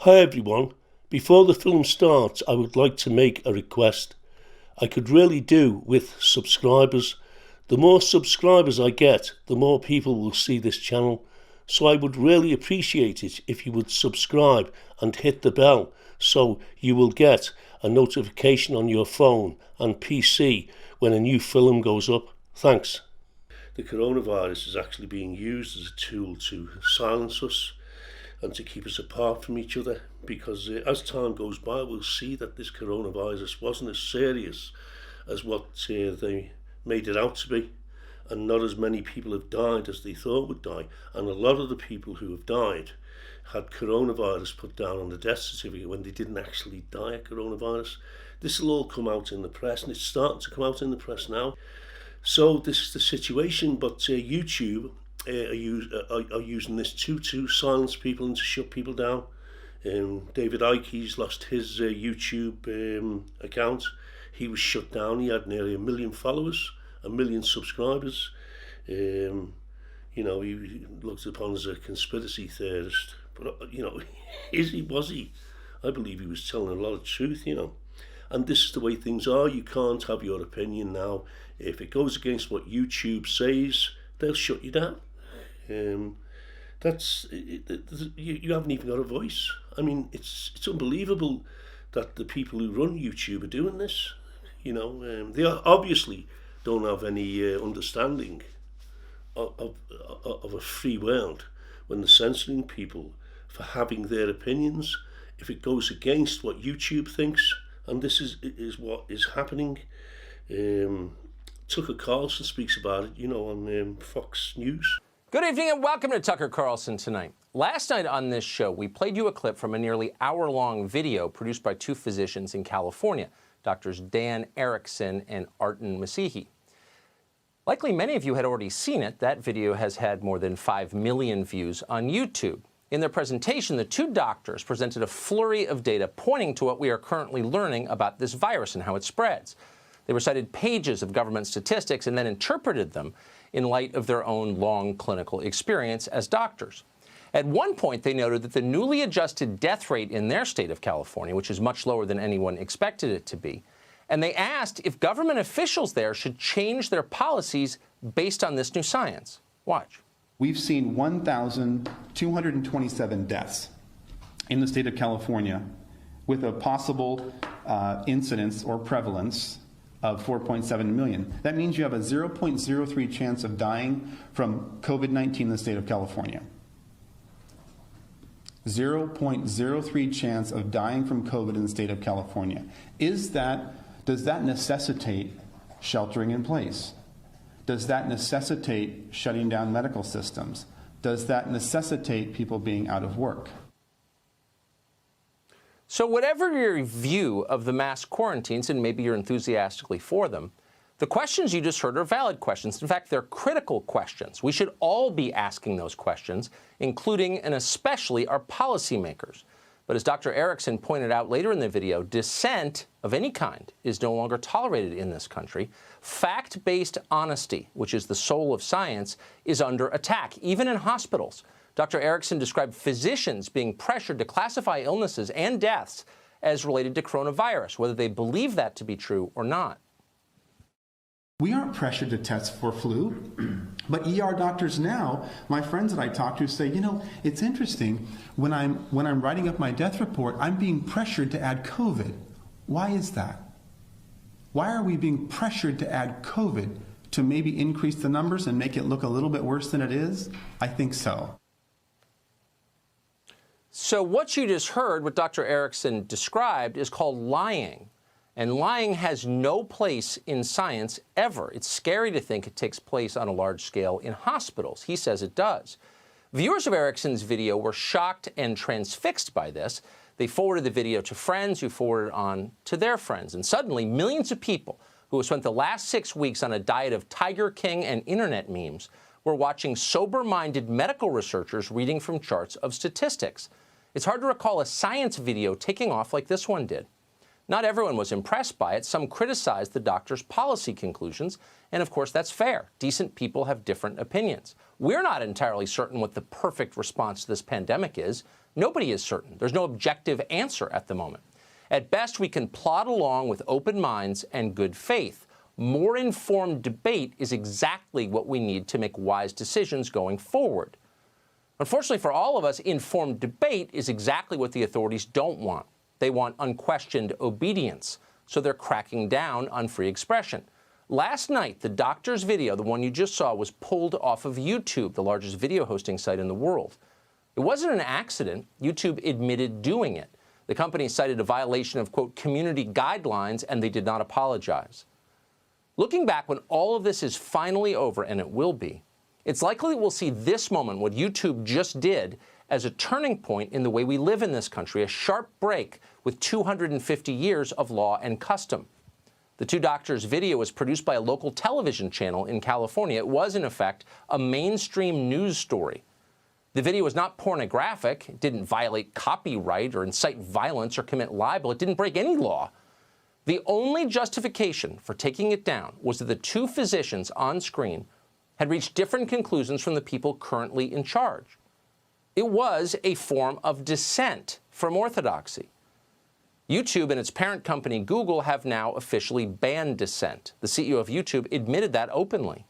Hi everyone, before the film starts I would like to make a request. I could really do with subscribers. The more subscribers I get, the more people will see this channel. So I would really appreciate it if you would subscribe and hit the bell so you will get a notification on your phone and PC when a new film goes up. Thanks. The coronavirus is actually being used as a tool to silence us and to keep us apart from each other, because as time goes by we'll see that this coronavirus wasn't as serious as what they made it out to be, and not as many people have died as they thought would die, and a lot of the people who have died had coronavirus put down on the death certificate when they didn't actually die of coronavirus. This will all come out in the press, and it's starting to come out in the press now. So this is the situation, but YouTube are using this to silence people and to shut people down. David Icke's lost his YouTube account. He was shut down. He had nearly 1 million followers, 1 million subscribers. You know, he looked upon as a conspiracy theorist, but was he? I believe he was telling a lot of truth, and this is the way things are. You can't have your opinion now. If it goes against what YouTube says, they'll shut you down. You haven't even got a voice. I mean, it's unbelievable that the people who run YouTube are doing this. They obviously don't have any understanding of a free world when they're censoring people for having their opinions. If it goes against what YouTube thinks, and this is what is happening. Tucker Carlson speaks about it, on Fox News. Good evening and welcome to Tucker Carlson Tonight. Last night on this show, we played you a clip from a nearly hour-long video produced by two physicians in California, Drs. Dan Erickson and Artin Masihi. Likely many of you had already seen it. That video has had more than 5 million views on YouTube. In their presentation, the two doctors presented a flurry of data pointing to what we are currently learning about this virus and how it spreads. They recited pages of government statistics and then interpreted them in light of their own long clinical experience as doctors. At one point, they noted that the newly adjusted death rate in their state of California, which is much lower than anyone expected it to be, and they asked if government officials there should change their policies based on this new science. Watch. We've seen 1,227 deaths in the state of California with a possible incidence or prevalence of 4.7 million. That means you have a 0.03 chance of dying from COVID-19 in the state of California. 0.03 chance of dying from COVID in the state of California. Does that necessitate sheltering in place? Does that necessitate shutting down medical systems? Does that necessitate people being out of work? So whatever your view of the mass quarantines, and maybe you're enthusiastically for them, the questions you just heard are valid questions. In fact, they're critical questions. We should all be asking those questions, including and especially our policymakers. But as Dr. Erickson pointed out later in the video, dissent of any kind is no longer tolerated in this country. Fact-based honesty, which is the soul of science, is under attack, even in hospitals. Dr. Erickson described physicians being pressured to classify illnesses and deaths as related to coronavirus, whether they believe that to be true or not. We aren't pressured to test for flu, but ER doctors now, my friends that I talk to say, it's interesting, when I'm writing up my death report, I'm being pressured to add COVID. Why is that? Why are we being pressured to add COVID to maybe increase the numbers and make it look a little bit worse than it is? I think so. So what you just heard, what Dr. Erickson described, is called lying. And lying has no place in science ever. It's scary to think it takes place on a large scale in hospitals. He says it does. Viewers of Erickson's video were shocked and transfixed by this. They forwarded the video to friends who forwarded it on to their friends. And suddenly, millions of people who have spent the last 6 weeks on a diet of Tiger King and internet memes were watching sober-minded medical researchers reading from charts of statistics. It's hard to recall a science video taking off like this one did. Not everyone was impressed by it. Some criticized the doctor's policy conclusions, and of course that's fair. Decent people have different opinions. We're not entirely certain what the perfect response to this pandemic is. Nobody is certain. There's no objective answer at the moment. At best, we can plod along with open minds and good faith. More informed debate is exactly what we need to make wise decisions going forward. Unfortunately for all of us, informed debate is exactly what the authorities don't want. They want unquestioned obedience, so they're cracking down on free expression. Last night, the doctor's video, the one you just saw, was pulled off of YouTube, the largest video hosting site in the world. It wasn't an accident. YouTube admitted doing it. The company cited a violation of, quote, community guidelines, and they did not apologize. Looking back, when all of this is finally over, and it will be, it's likely that we'll see this moment, what YouTube just did, as a turning point in the way we live in this country, a sharp break with 250 years of law and custom. The two doctors' video was produced by a local television channel in California. It was, in effect, a mainstream news story. The video was not pornographic. It didn't violate copyright or incite violence or commit libel. It didn't break any law. The only justification for taking it down was that the two physicians on screen had reached different conclusions from the people currently in charge. It was a form of dissent from orthodoxy. YouTube and its parent company Google have now officially banned dissent. The CEO of YouTube admitted that openly.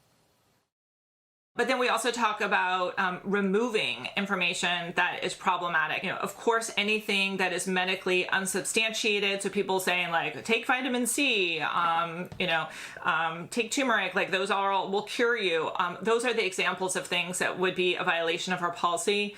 But then we also talk about removing information that is problematic. You know, of course, anything that is medically unsubstantiated. So people saying like, take vitamin C, take turmeric, like those all will cure you. Those are the examples of things that would be a violation of our policy.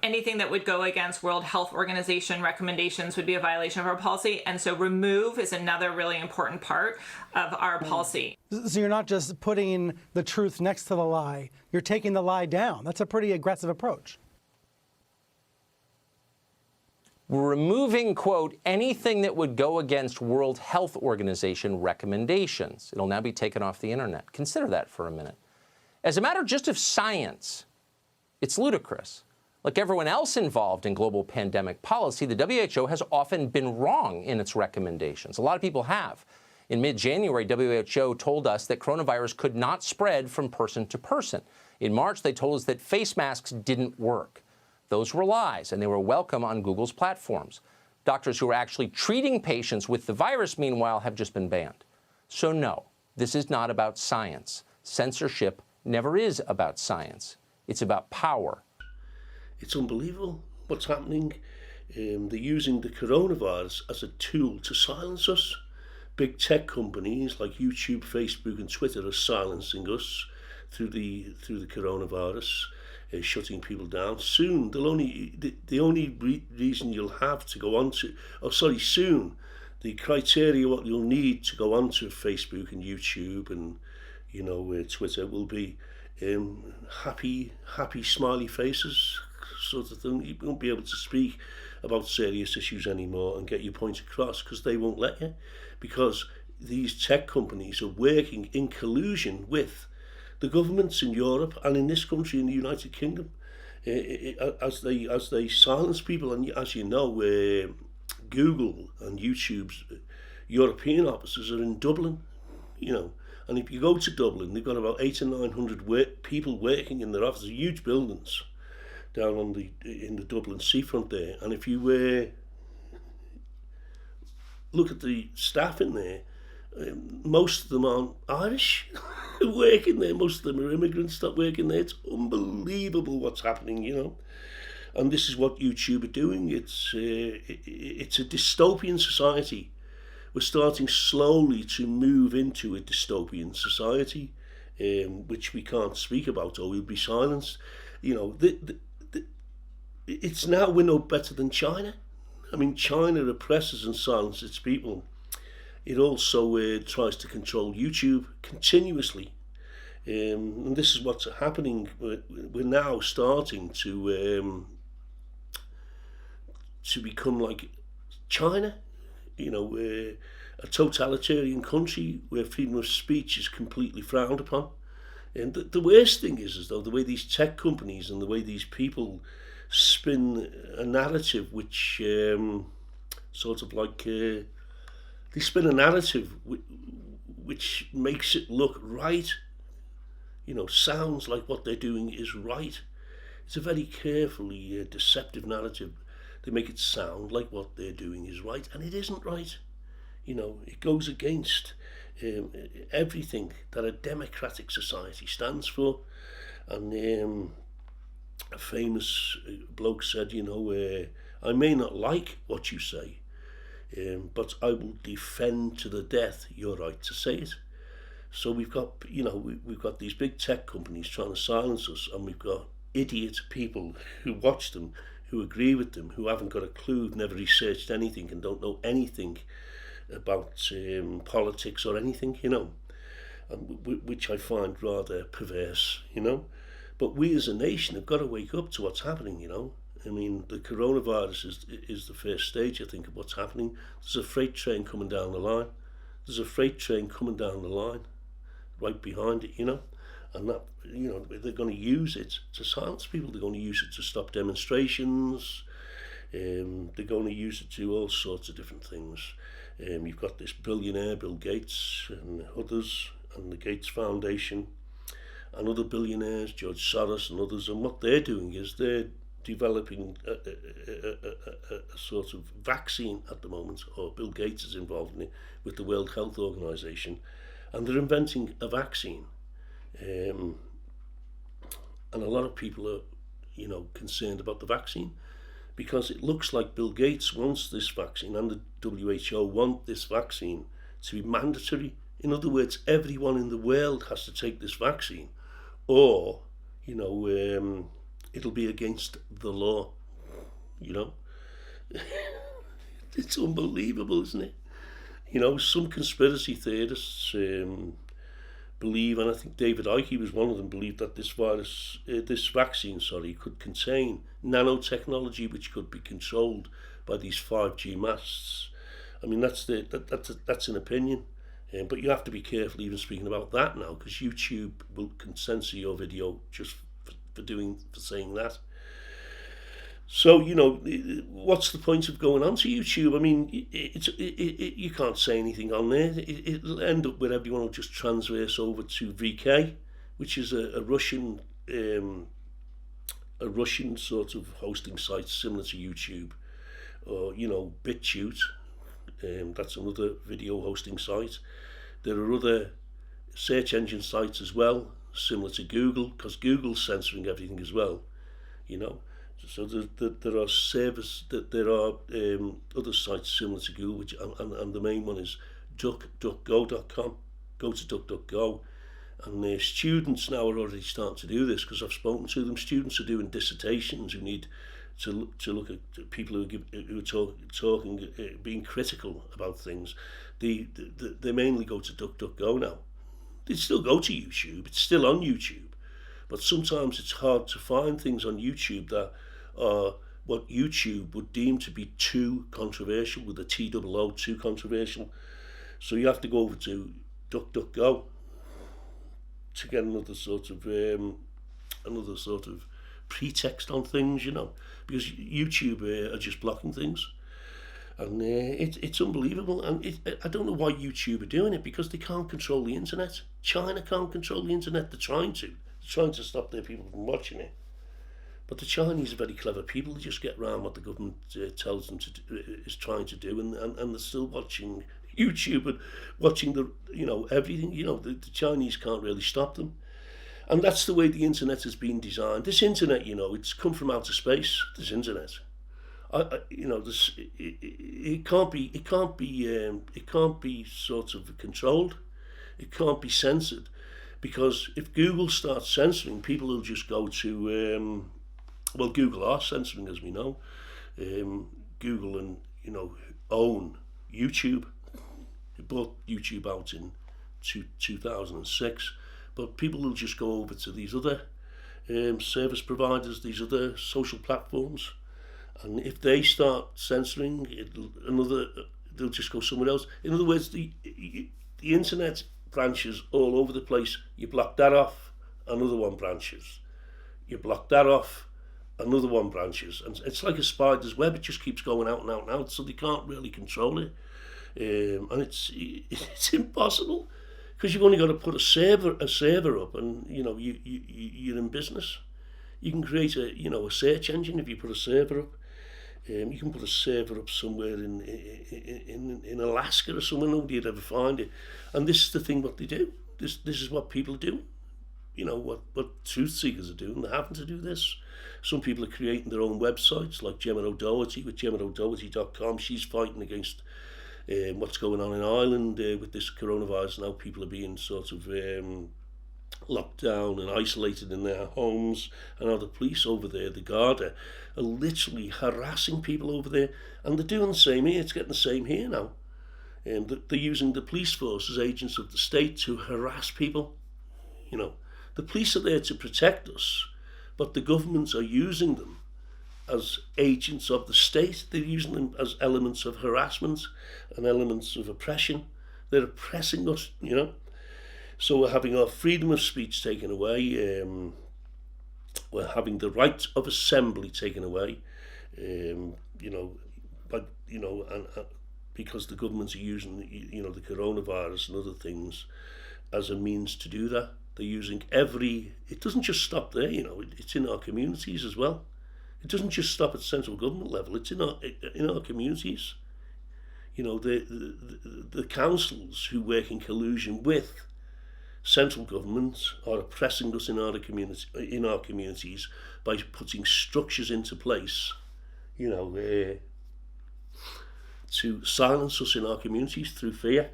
Anything that would go against World Health Organization recommendations would be a violation of our policy. And so remove is another really important part of our policy. So you're not just putting the truth next to the lie, you're taking the lie down. That's a pretty aggressive approach. We're removing, quote, anything that would go against World Health Organization recommendations. It'll now be taken off the internet. Consider that for a minute. As a matter just of science, it's ludicrous. Like everyone else involved in global pandemic policy, the WHO has often been wrong in its recommendations. A lot of people have. In mid-January, WHO told us that coronavirus could not spread from person to person. In March, they told us that face masks didn't work. Those were lies, and they were welcome on Google's platforms. Doctors who are actually treating patients with the virus, meanwhile, have just been banned. So no, this is not about science. Censorship never is about science. It's about power. It's unbelievable what's happening. They're using the coronavirus as a tool to silence us. Big tech companies like YouTube, Facebook and Twitter are silencing us through the coronavirus, shutting people down. Soon, the only reason you'll have to go on to, soon, the criteria what you'll need to go on to Facebook and YouTube and Twitter will be happy smiley faces sort of thing. You won't be able to speak about serious issues anymore and get your point across because they won't let you, because these tech companies are working in collusion with the governments in Europe and in this country, in the United Kingdom, as they silence people. And as you know, Google and YouTube's European offices are in Dublin, and if you go to Dublin, they've got about 800 or 900 people working in their offices, huge buildings down in the Dublin seafront there. And if you look at the staff in there, most of them aren't Irish working there. Most of them are immigrants that work in there. It's unbelievable what's happening, And this is what YouTube are doing. It's a dystopian society. We're starting slowly to move into a dystopian society, which we can't speak about or we'll be silenced. It's now we're no better than China. I mean, China oppresses and silences its people. It also tries to control YouTube continuously. And this is what's happening. We're now starting to become like China, a totalitarian country where freedom of speech is completely frowned upon. And the worst thing is though, the way these tech companies and the way these people spin a narrative which they spin a narrative which makes it look right, sounds like what they're doing is right. it's a very carefully deceptive narrative. They make it sound like what they're doing is right, and it isn't right. You know, it goes against everything that a democratic society stands for. And a famous bloke said, you know, I may not like what you say, but I will defend to the death your right to say it. So we've got, you know, we've got these big tech companies trying to silence us, and we've got idiot people who watch them, who agree with them, who haven't got a clue, who've never researched anything and don't know anything about politics or anything, you know, which I find rather perverse, you know. But we as a nation have got to wake up to what's happening, you know. I mean, the coronavirus is the first stage, I think, of what's happening. There's a freight train coming down the line. There's a freight train coming down the line, right behind it, you know. And that, you know, they're going to use it to silence people. They're going to use it to stop demonstrations. They're going to use it to do all sorts of different things. You've got this billionaire, Bill Gates, and others, and the Gates Foundation, and other billionaires, George Soros and others, and what they're doing is they're developing a sort of vaccine at the moment, or Bill Gates is involved in it with the World Health Organization, and they're inventing a vaccine. And a lot of people are, you know, concerned about the vaccine, because it looks like Bill Gates wants this vaccine and the WHO want this vaccine to be mandatory. In other words, everyone in the world has to take this vaccine, or, you know, it'll be against the law, you know. It's unbelievable, isn't it? You know, some conspiracy theorists believe, and I think David Icke was one of them, believed that this vaccine, could contain nanotechnology which could be controlled by these 5G masts. I mean, that's an opinion, but you have to be careful even speaking about that now, because YouTube can censor your video just for saying that. So, you know, what's the point of going onto YouTube? I mean, you can't say anything on there. It'll end up where everyone will just transverse over to VK, which is a Russian sort of hosting site similar to YouTube, or, you know, BitChute. That's another video hosting site. There are other search engine sites as well, similar to Google, because Google's censoring everything as well, you know. So there are other sites similar to Google, which and the main one is duckduckgo.com. Go to duckduckgo, and students now are already starting to do this, because I've spoken to them. Students are doing dissertations who need to look at people who are talking, being critical about things. They mainly go to DuckDuckGo now. They still go to YouTube. It's still on YouTube, but sometimes it's hard to find things on YouTube that are what YouTube would deem to be too controversial, with a TOO, too controversial. So you have to go over to DuckDuckGo to get another sort of pretext on things, you know, because YouTube are just blocking things, and it's unbelievable. And I don't know why YouTube are doing it, because they can't control the internet. China can't control the internet. They're trying to stop their people from watching it. But the Chinese are very clever people. They just get around what the government tells them to do, is trying to do, and they're still watching YouTube and watching everything. You know, the Chinese can't really stop them. And that's the way the internet has been designed. This internet, you know, it's come from outer space. This internet, it can't be sort of controlled. It can't be censored, because if Google starts censoring, people will just go to Google are censoring, as we know. Google and own YouTube. They bought YouTube out in 2006. But people will just go over to these other service providers, these other social platforms, and if they start censoring, they'll just go somewhere else. In other words, the internet branches all over the place. You block that off, another one branches. You block that off, another one branches, and it's like a spider's web. It just keeps going out and out and out, so they can't really control it, and it's impossible. Because you've only got to put a server up, and you're in business. You can create a search engine if you put a server up. You can put a server up somewhere in Alaska or somewhere, nobody would ever find it. And this is the thing what they do. This is what people do. What truth seekers are doing. They're having to do this. Some people are creating their own websites, like Gemma O'Doherty with GemmaO'Doherty.com. She's fighting against what's going on in Ireland with this coronavirus. Now people are being sort of locked down and isolated in their homes, and now the police over there, the Garda, are literally harassing people over there, and they're doing the same here. It's getting the same here now. They're using the police force as agents of the state to harass people. The police are there to protect us, but the governments are using them as agents of the state. They're using them as elements of harassment and elements of oppression. They're oppressing us, So we're having our freedom of speech taken away. We're having the right of assembly taken away. Because the governments are using, the coronavirus and other things as a means to do that. They're using it doesn't just stop there, it's in our communities as well. It doesn't just stop at central government level, it's in our communities. The councils who work in collusion with central governments are oppressing us in our communities by putting structures into place, to silence us in our communities through fear.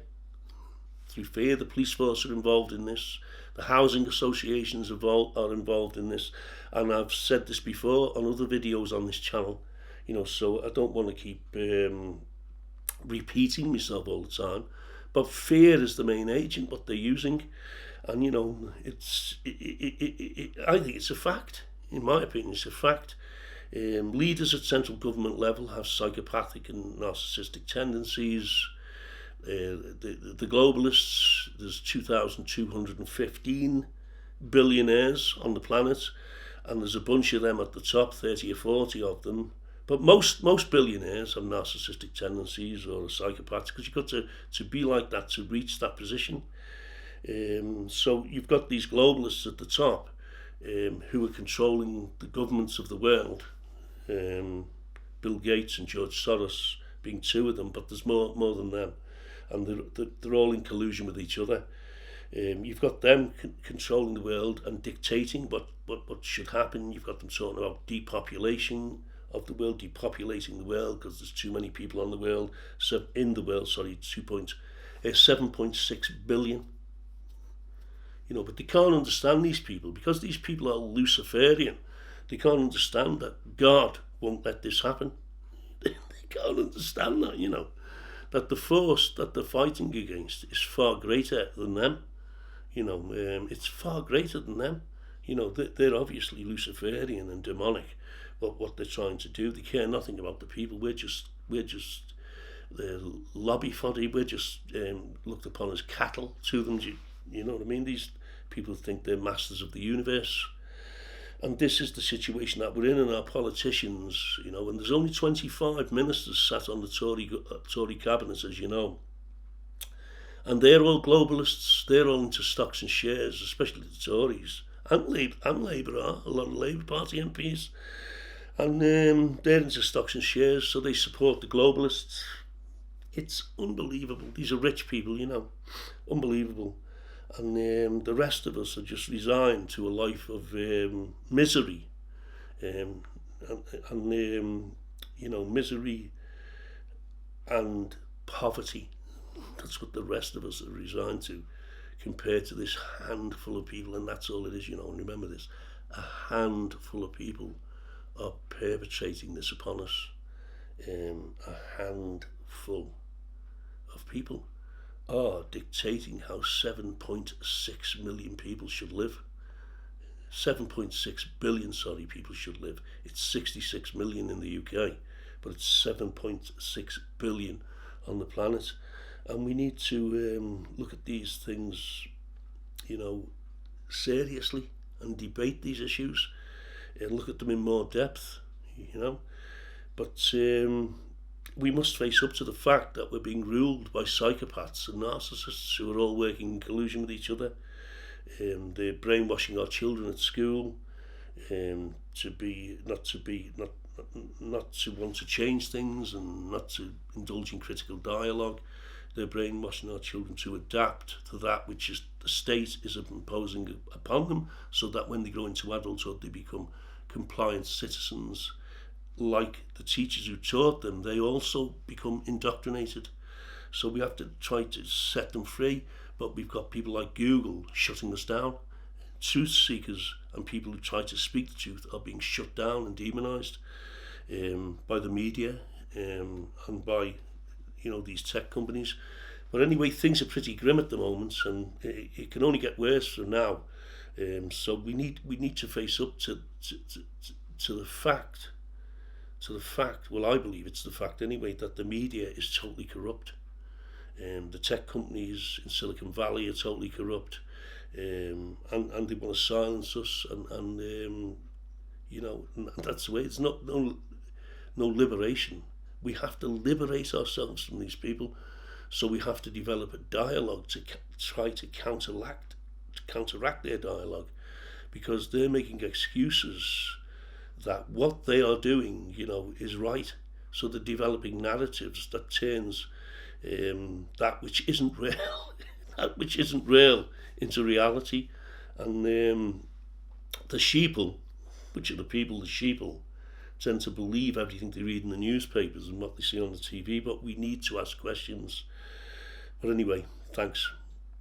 Through fear, the police force are involved in this. The housing associations are involved in this. And I've said this before on other videos on this channel, so I don't want to keep repeating myself all the time. But fear is the main agent, what they're using. And, I think it's a fact. In my opinion, it's a fact. Leaders at central government level have psychopathic and narcissistic tendencies. The globalists, there's 2,215 billionaires on the planet, and there's a bunch of them at the top, 30 or 40 of them. But most billionaires have narcissistic tendencies or are psychopaths, because you've got to be like that to reach that position. So you've got these globalists at the top who are controlling the governments of the world. Bill Gates and George Soros being two of them, but there's more than them. And they're all in collusion with each other. You've got them controlling the world and dictating what should happen. You've got them talking about depopulation of the world, depopulating the world because there's too many people on the world. So in the world, 7.6 billion. But they can't understand these people because these people are Luciferian. They can't understand that God won't let this happen. They can't understand that, that the force that they're fighting against is far greater than them. It's far greater than them. They're obviously Luciferian and demonic, but what they're trying to do, they care nothing about the people. We're just their lobby foddy. We're just looked upon as cattle to them. You know what I mean? These people think they're masters of the universe. And this is the situation that we're in, and our politicians, and there's only 25 ministers sat on the Tory cabinet, as you know. And they're all globalists, they're all into stocks and shares, especially the Tories. And Labour are, a lot of Labour Party MPs. And they're into stocks and shares, so they support the globalists. It's unbelievable. These are rich people, unbelievable. And the rest of us are just resigned to a life of misery, misery and poverty. That's what the rest of us are resigned to, compared to this handful of people, and that's all it is. And remember this: a handful of people are perpetrating this upon us. A handful of people are dictating how 7.6 million people should live. 7.6 billion, people should live. It's 66 million in the UK, but it's 7.6 billion on the planet. And we need to look at these things, seriously, and debate these issues and look at them in more depth, But we must face up to the fact that we're being ruled by psychopaths and narcissists who are all working in collusion with each other. They're brainwashing our children at school. not to want to change things and not to indulge in critical dialogue. They're brainwashing our children to adapt to that which is the state is imposing upon them, so that when they grow into adulthood they become compliant citizens. Like the teachers who taught them, they also become indoctrinated. So we have to try to set them free, but we've got people like Google shutting us down. Truth seekers and people who try to speak the truth are being shut down and demonized by the media and by these tech companies. But anyway, things are pretty grim at the moment, and it can only get worse from now. So we need to face up to the fact. Well, I believe it's the fact anyway, that the media is totally corrupt. The tech companies in Silicon Valley are totally corrupt, and they want to silence us, and that's the way. It's no liberation. We have to liberate ourselves from these people, so we have to develop a dialogue to try to counteract their dialogue, because they're making excuses that what they are doing, is right. So they're developing narratives that turns that which isn't real, into reality, and the sheeple, which are the sheeple, tend to believe everything they read in the newspapers and what they see on the TV. But we need to ask questions. But anyway, thanks.